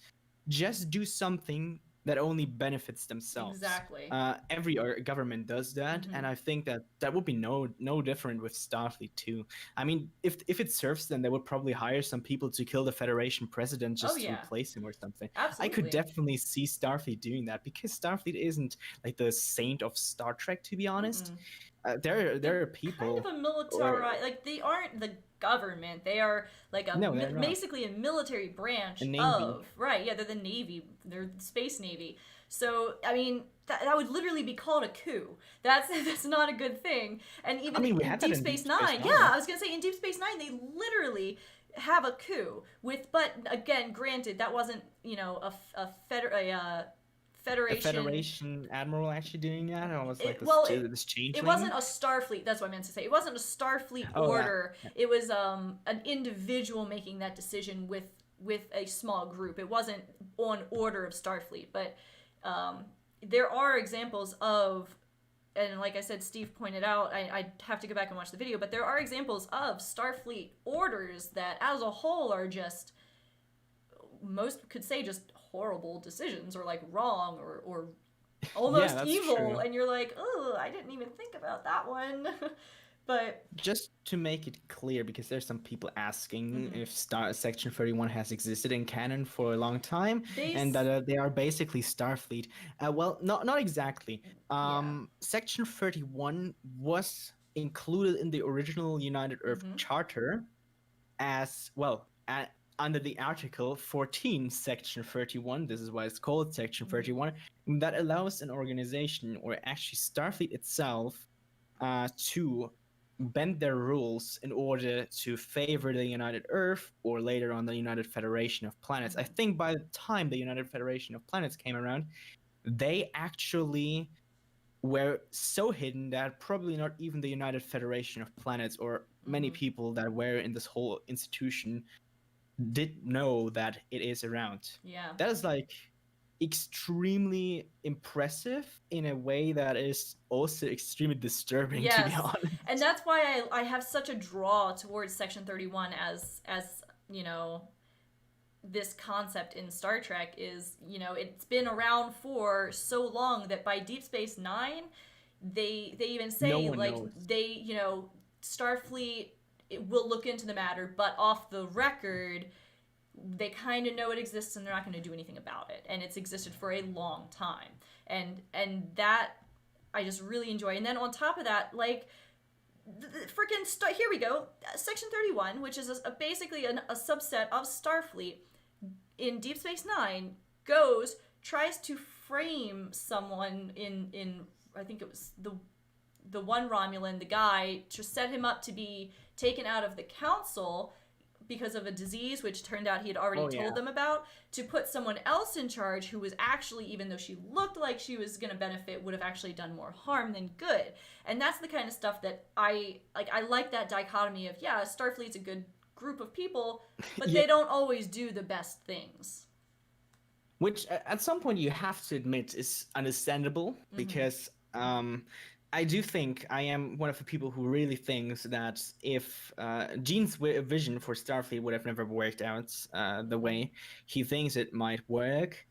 just do something that only benefits themselves. Exactly. Every government does that, and I think that would be no different with Starfleet too. I mean, if it serves them, they would probably hire some people to kill the Federation president just to replace him or something. Absolutely. I could definitely see Starfleet doing that because Starfleet isn't like the saint of Star Trek, to be honest. There are people kind of a military, like they aren't the government. They are like basically a military branch of they're the Navy. They're the Space Navy. So I mean that would literally be called a coup. That's not a good thing. And even in Deep Space Nine, I was gonna say in Deep Space Nine they literally have a coup but again, granted, that wasn't a Federation admiral actually doing that, or was like this change? It wasn't a Starfleet. That's what I meant to say. It wasn't a Starfleet order. Yeah. It was an individual making that decision with a small group. It wasn't on order of Starfleet. But there are examples of, and like I said, Steve pointed out, I have to go back and watch the video, but there are examples of Starfleet orders that as a whole are just, most could say just horrible decisions or like wrong or almost evil. True. And you're like, oh, I didn't even think about that one. But just to make it clear, because there's some people asking if Section 31 has existed in canon for a long time, and that they are basically Starfleet. Well, not exactly. Section 31 was included in the original United Earth Charter as well. Under the Article 14, Section 31, this is why it's called Section 31, that allows an organization, or actually Starfleet itself, to bend their rules in order to favor the United Earth, or later on the United Federation of Planets. I think by the time the United Federation of Planets came around, they actually were so hidden that probably not even the United Federation of Planets or many people that were in this whole institution did know that it is around. Yeah. That is like extremely impressive in a way that is also extremely disturbing, to be honest. And that's why I have such a draw towards Section 31 as this concept in Star Trek is, it's been around for so long that by Deep Space Nine, they even say, knows. Starfleet it will look into the matter, but off the record, they kind of know it exists and they're not going to do anything about it. And it's existed for a long time. And that I just really enjoy. And then on top of that, like, here we go. Section 31, which is basically a subset of Starfleet in Deep Space Nine, tries to frame someone in I think it was the one Romulan, the guy, to set him up to be taken out of the council because of a disease, which turned out he had already told them about, to put someone else in charge who was actually, even though she looked like she was going to benefit, would have actually done more harm than good. And that's the kind of stuff that I like that dichotomy of, yeah, Starfleet's a good group of people, but they don't always do the best things. Which, at some point, you have to admit is understandable, because I do think I am one of the people who really thinks that if Gene's vision for Starfleet would have never worked out the way he thinks it might work,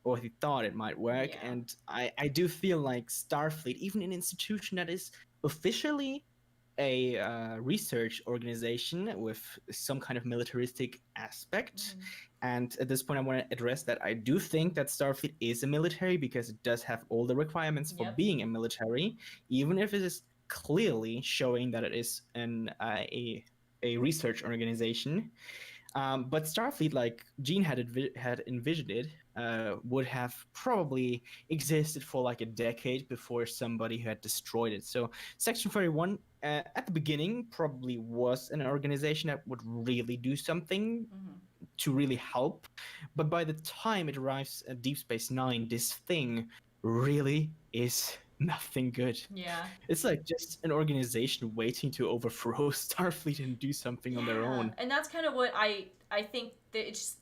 or he thought it might work, and I do feel like Starfleet, even an institution that is officially a research organization with some kind of militaristic aspect. And at this point, I want to address that I do think that Starfleet is a military, because it does have all the requirements for being a military, even if it is clearly showing that it is a research organization. But Starfleet, like Gene had envisioned it, would have probably existed for like a decade before somebody had destroyed it. So Section 31 at the beginning probably was an organization that would really do something to really help. But by the time it arrives at Deep Space Nine, this thing really is nothing good. Yeah. It's like just an organization waiting to overthrow Starfleet and do something on their own. And that's kind of what I think that it's.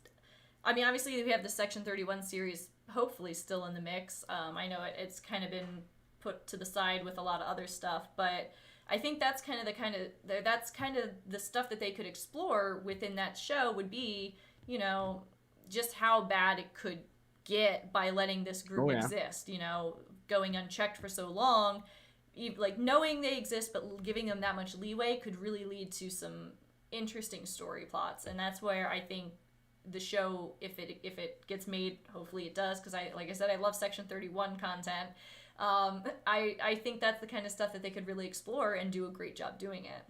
I mean, obviously we have the Section 31 series hopefully still in the mix. I know it's kind of been put to the side with a lot of other stuff, but I think that's kind of the stuff that they could explore within that show would be, you know, just how bad it could get by letting this group exist, you know, going unchecked for so long. Like, knowing they exist but giving them that much leeway could really lead to some interesting story plots. And that's where I think the show, if it gets made, hopefully it does, because like I said, I love Section 31 content. I think that's the kind of stuff that they could really explore and do a great job doing it.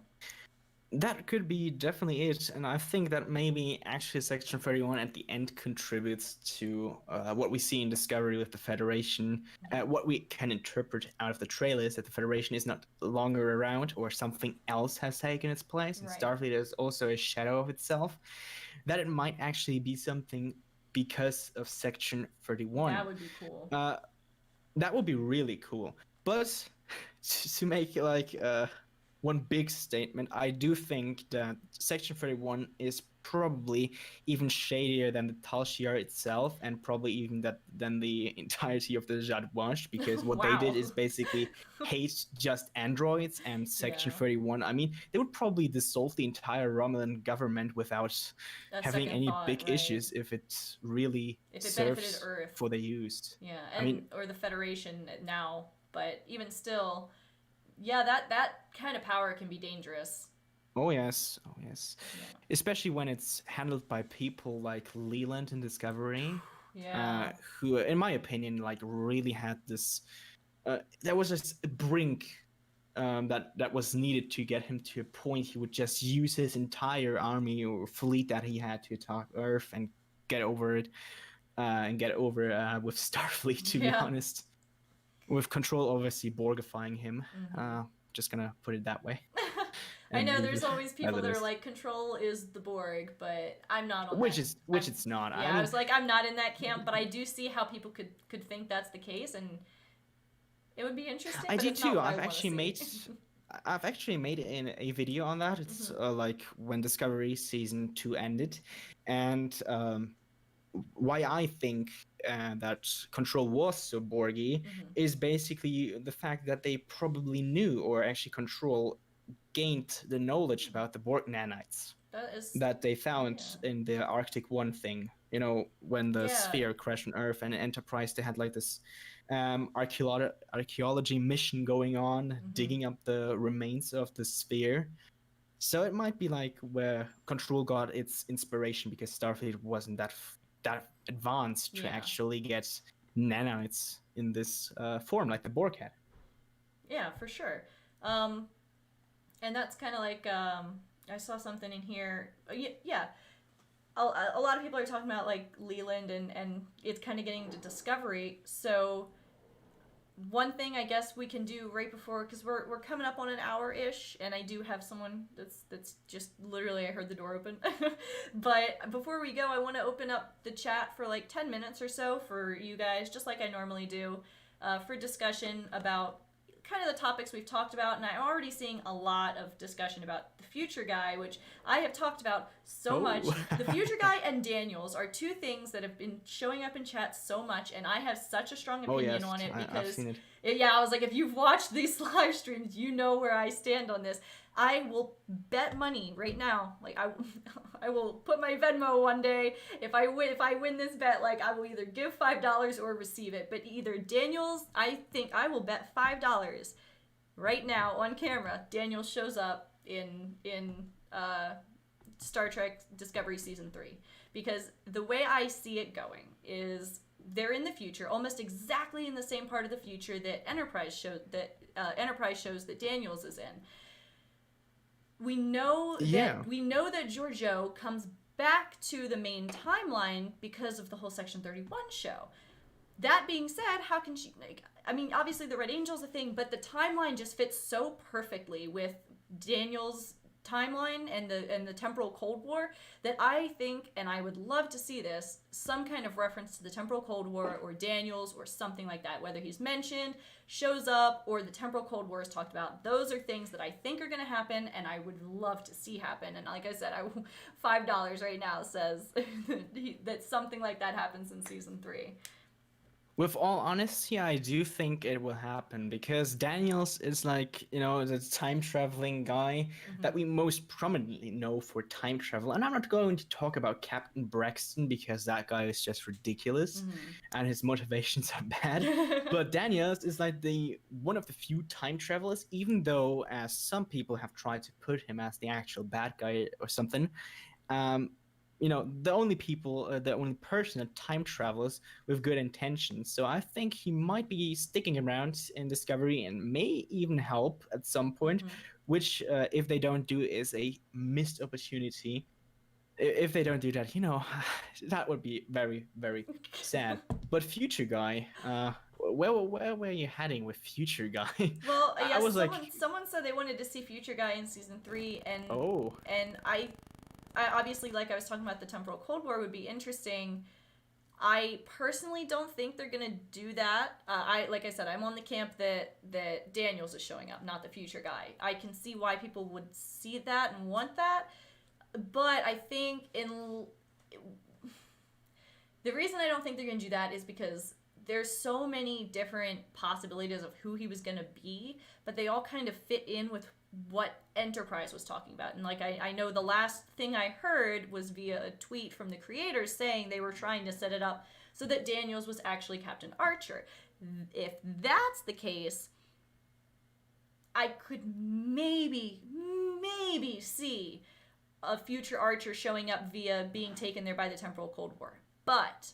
That could be definitely it, and I think that maybe actually Section 31 at the end contributes to what we see in Discovery with the Federation. What we can interpret out of the trailers, that the Federation is not longer around, or something else has taken its place, and Starfleet is also a shadow of itself. That it might actually be something because of Section 31. That would be cool. That would be really cool. But to make like one big statement, I do think that Section 31 is probably even shadier than the Tal Shiar itself, and probably even than the entirety of the Zhat Vash, because what they did is basically hate just androids. And Section 31, I mean, they would probably dissolve the entire Romulan government without having any big issues if it really serves Earth for their use. Yeah, and, I mean, or the Federation now, but even still, yeah, that kind of power can be dangerous. Oh yes. Yeah. Especially when it's handled by people like Leland in Discovery, who, in my opinion, like really had this. There was this brink that was needed to get him to a point he would just use his entire army or fleet that he had to attack Earth and get over it, with Starfleet. To be honest, with Control obviously Borgifying him. Just gonna put it that way. I know there's always people that are like, Control is the Borg, but I'm not on which it's not. Yeah, I was like, I'm not in that camp, but I do see how people could think that's the case, and it would be interesting. I do too. I've actually made a video on that. It's like when Discovery Season 2 ended, and why I think that Control was so Borgy is basically the fact that they probably knew, or actually Control gained the knowledge about the Borg nanites that they found in the Arctic 1 thing. You know, when the sphere crashed on Earth, and Enterprise, they had like this archaeology mission going on, digging up the remains of the sphere. So it might be like where Control got its inspiration because Starfleet wasn't that advanced to Yeah. actually get nanites in this form, like the Borg had. Yeah, for sure. And that's kind of like I saw something in here. Yeah, a lot of people are talking about like Leland and it's kind of getting to Discovery. So one thing I guess we can do right before, because we're coming up on an hour ish, and I do have someone that's just literally I heard the door open. But before we go, I want to open up the chat for like 10 minutes or so for you guys, just like I normally do, for discussion about kind of the topics we've talked about, and I'm already seeing a lot of discussion about the future guy, which I have talked about so much. The future guy and Daniels are two things that have been showing up in chat so much, and I have such a strong opinion on it because I've seen it. Yeah, I was like, if you've watched these live streams, you know where I stand on this. I will bet money right now. Like I will put my Venmo one day if I win this bet. Like I will either give $5 or receive it. But either Daniels, I think I will bet $5 right now on camera. Daniels shows up in Star Trek Discovery season 3, because the way I see it going is they're in the future, almost exactly in the same part of the future that Enterprise shows that Daniels is in. We know that Georgiou comes back to the main timeline because of the whole Section 31 show. That being said, how can she, like, I mean, obviously the Red Angel's a thing, but the timeline just fits so perfectly with Daniel's timeline and the temporal Cold War that I think, and I would love to see this, some kind of reference to the temporal Cold War or Daniels or something like that, whether he's mentioned, shows up, or the temporal Cold War is talked about. Those are things that I think are going to happen and I would love to see happen. And like I said, $5 right now says that something like that happens in season 3. With all honesty, I do think it will happen because Daniels is like, the time traveling guy that we most prominently know for time travel. And I'm not going to talk about Captain Braxton because that guy is just ridiculous and his motivations are bad. But Daniels is like one of the few time travelers, even though as some people have tried to put him as the actual bad guy or something. The only person that time travels with good intentions. So I think he might be sticking around in Discovery and may even help at some point, which, if they don't do, is a missed opportunity. If they don't do that, that would be very, very sad. But Future Guy, where were you heading with Future Guy? Well, yeah, someone said they wanted to see Future Guy in season 3, and I obviously, like I was talking about, the temporal Cold War would be interesting. I personally don't think they're gonna do that. Like I said, I'm on the camp that Daniels is showing up, not the Future Guy. I can see why people would see that and want that, but I think the reason I don't think they're gonna do that is because there's so many different possibilities of who he was gonna be, but they all kind of fit in with what Enterprise was talking about. And like I know the last thing I heard was via a tweet from the creators saying they were trying to set it up so that Daniels was actually Captain Archer. If that's the case, I could maybe see a future Archer showing up via being taken there by the temporal Cold War. But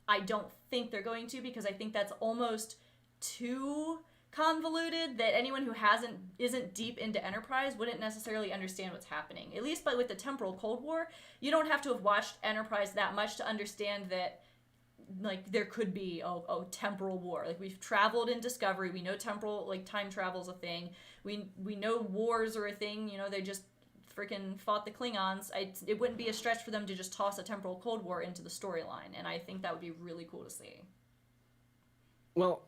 I don't think they're going to, because I think that's almost too convoluted that anyone who isn't deep into Enterprise wouldn't necessarily understand what's happening. At least with the temporal Cold War, you don't have to have watched Enterprise that much to understand that, like, there could be a temporal war. Like, we've traveled in Discovery, we know temporal, like, time travel's a thing. We know wars are a thing. They just freaking fought the Klingons. It wouldn't be a stretch for them to just toss a temporal Cold War into the storyline, and I think that would be really cool to see. Well,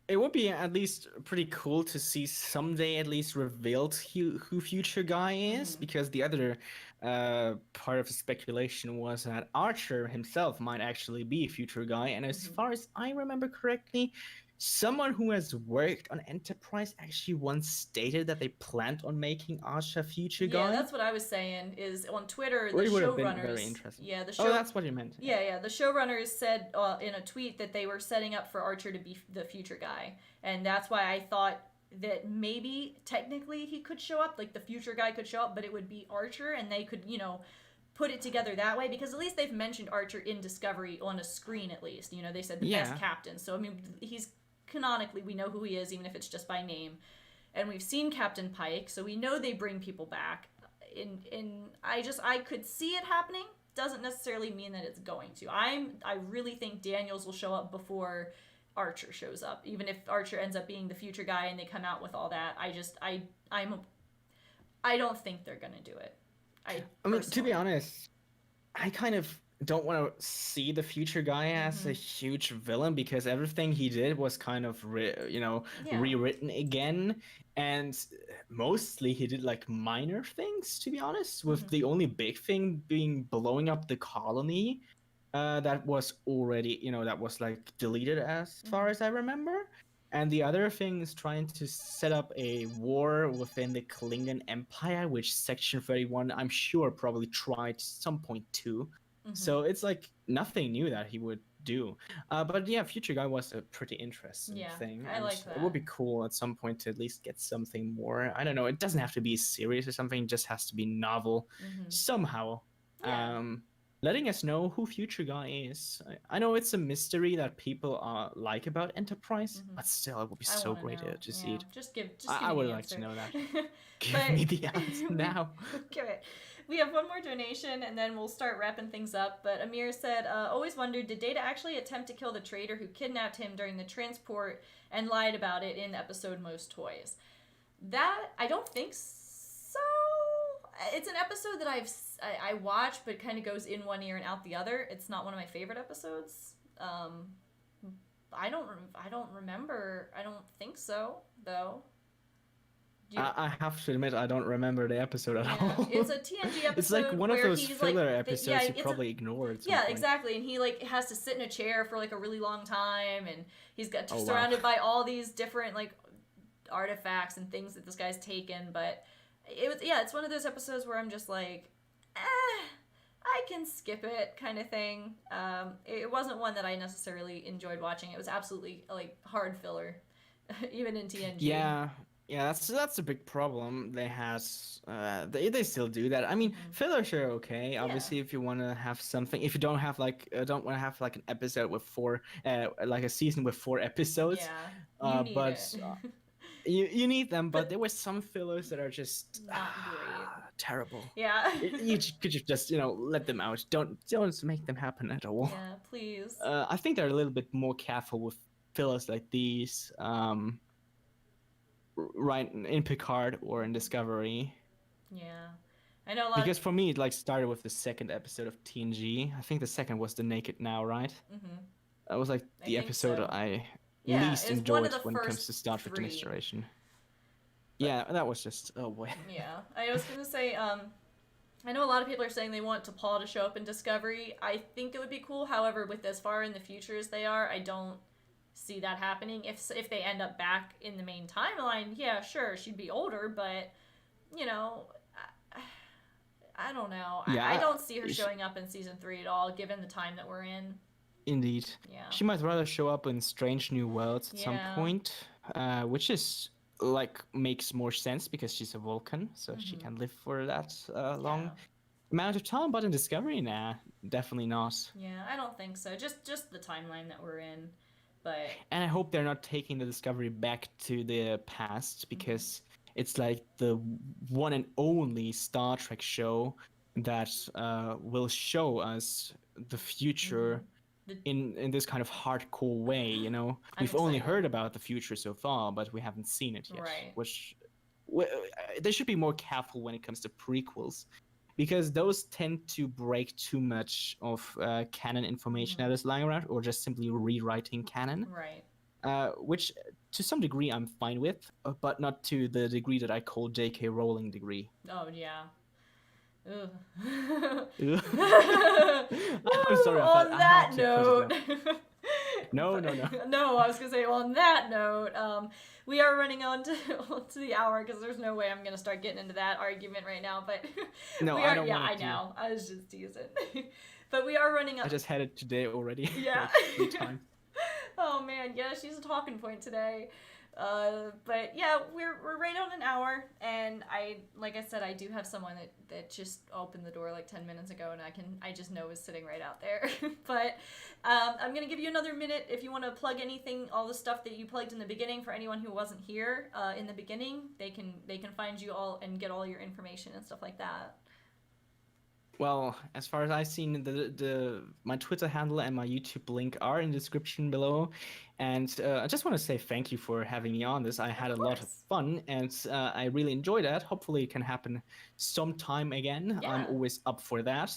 it would be at least pretty cool to see someday at least revealed who Future Guy is, because the other part of the speculation was that Archer himself might actually be Future Guy, and as far as I remember correctly, someone who has worked on Enterprise actually once stated that they planned on making Archer Future Guy. Yeah, that's what I was saying, is on Twitter, the showrunners... very interesting. Yeah, Oh, that's what you meant. Yeah, the showrunners said in a tweet that they were setting up for Archer to be the Future Guy. And that's why I thought that maybe technically he could show up, like the future guy could show up, but it would be Archer, and they could, put it together that way, because at least they've mentioned Archer in Discovery on a screen, at least. They said the best captain. So, I mean, he's canonically, we know who he is, even if it's just by name. And we've seen Captain Pike, so we know they bring people back. I could see it happening. Doesn't necessarily mean that it's going to. I really think Daniels will show up before Archer shows up. Even if Archer ends up being the future guy and they come out with all that, I don't think they're gonna do it. I mean, to be honest, I kind of don't want to see the future guy as a huge villain, because everything he did was kind of rewritten again, and mostly he did like minor things, to be honest, with the only big thing being blowing up the colony that was already that was like deleted as far as I remember. And the other thing is trying to set up a war within the Klingon Empire, which Section 31, I'm sure, probably tried at some point too. So it's like nothing new that he would do. But yeah, Future Guy was a pretty interesting thing. I like that. It would be cool at some point to at least get something more. I don't know. It doesn't have to be serious or something. It just has to be novel somehow. Yeah. Letting us know who Future Guy is. I know it's a mystery that people like about Enterprise, but still, it would be so great to see it. Just give I me would the like answer. to know that. Give me the answer now. Okay. We have one more donation, and then we'll start wrapping things up. But Amir said, always wondered, did Data actually attempt to kill the traitor who kidnapped him during the transport and lied about it in episode Most Toys? That, I don't think so. It's an episode that I watch, but it kind of goes in one ear and out the other. It's not one of my favorite episodes. I don't remember. I don't think so, though. I have to admit, I don't remember the episode at all. It's a TNG episode. It's like one of those filler episodes you probably ignored. Yeah, exactly. And he like has to sit in a chair for like a really long time, and he's got surrounded by all these different like artifacts and things that this guy's taken. But it's one of those episodes where I'm just like, I can skip it kind of thing. It wasn't one that I necessarily enjoyed watching. It was absolutely like hard filler, even in TNG. Yeah, that's a big problem. They they still do that. I mean, fillers are okay. Obviously, if you want to have something, if you don't want to have like an episode with like a season with 4 episodes. Yeah, you need it. You need them, but there were some fillers that are just not great. Terrible. Yeah. you could just let them out. Don't make them happen at all. Yeah, please. I think they're a little bit more careful with fillers like these. Right in Picard or in Discovery. Yeah, I know a lot. Because for me, it like started with the second episode of TNG. I think the second was the Naked Now, right? That was like the episode I least enjoyed when it comes to Star Trek: The Next Generation. Yeah, that was just oh boy. Yeah, I was gonna say I know a lot of people are saying they want T'Pol to show up in Discovery. I think it would be cool. However, with as far in the future as they are, I don't see that happening. If they end up back in the main timeline, yeah, sure, she'd be older, but I don't know. Yeah, I don't see her showing up in season 3 at all, given the time that we're in. Indeed. Yeah. She might rather show up in Strange New Worlds at some point, which is like makes more sense because she's a Vulcan, so she can live for that long amount of time. But in Discovery, nah, definitely not. Yeah, I don't think so. Just the timeline that we're in. But... And I hope they're not taking the Discovery back to the past, because it's like the one and only Star Trek show that will show us the future in this kind of hardcore way, We've only heard about the future so far, but we haven't seen it yet. Right. Which they should be more careful when it comes to prequels, because those tend to break too much of canon information that is lying around, or just simply rewriting canon. Right. Which, to some degree, I'm fine with, but not to the degree that I call J.K. Rowling degree. Oh, yeah. Ugh. I'm sorry. On that note... No. No, I was going to say, on that note, we are running on to the hour, because there's no way I'm going to start getting into that argument right now, but... No, I don't want to. I know. I was just teasing. But we are running up... I just had it today already. Yeah. Like 3 times. Oh, man. Yeah, she's a talking point today. But yeah, we're right on an hour, and like I said, I do have someone that just opened the door like 10 minutes ago, and I just know is sitting right out there. But I'm gonna give you another minute if you want to plug anything, all the stuff that you plugged in the beginning. For anyone who wasn't here in the beginning, they can find you all and get all your information and stuff like that. Well, as far as I've seen, the my Twitter handle and my YouTube link are in the description below, and I just want to say thank you for having me on this. I had a lot of Course. fun, and I really enjoyed that. Hopefully, it can happen sometime again. I'm Yeah. always up for that.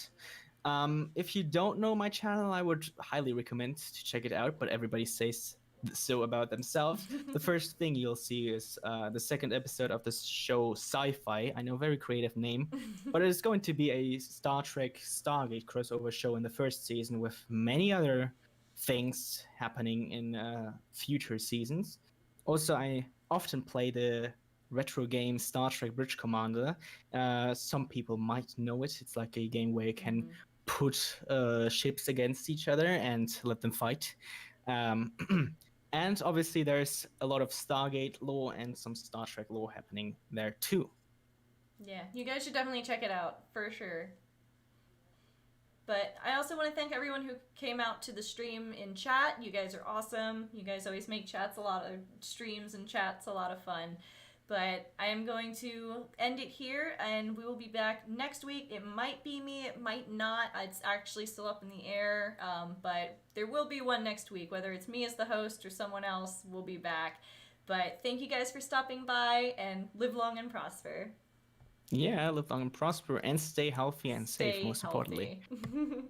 If you don't know my channel, I would highly recommend to check it out. But everybody says so about themselves. The first thing you'll see is the second episode of this show, Sci-Fi. I know, very creative name, but it's going to be a Star Trek Stargate crossover show in the first season with many other things happening in future seasons. Also, I often play the retro game Star Trek Bridge Commander. Some people might know it. It's like a game where you can put ships against each other and let them fight. Um, and obviously, there's a lot of Stargate lore and some Star Trek lore happening there too. Yeah, you guys should definitely check it out for sure. But I also want to thank everyone who came out to the stream in chat. You guys are awesome. You guys always make chats a lot of streams and chats a lot of fun. But I am going to end it here, and we will be back next week. It might be me, it might not. It's actually still up in the air, but there will be one next week. Whether it's me as the host or someone else, we'll be back. But thank you guys for stopping by, and live long and prosper. Yeah, live long and prosper, and stay healthy and safe, Stay most importantly. healthy.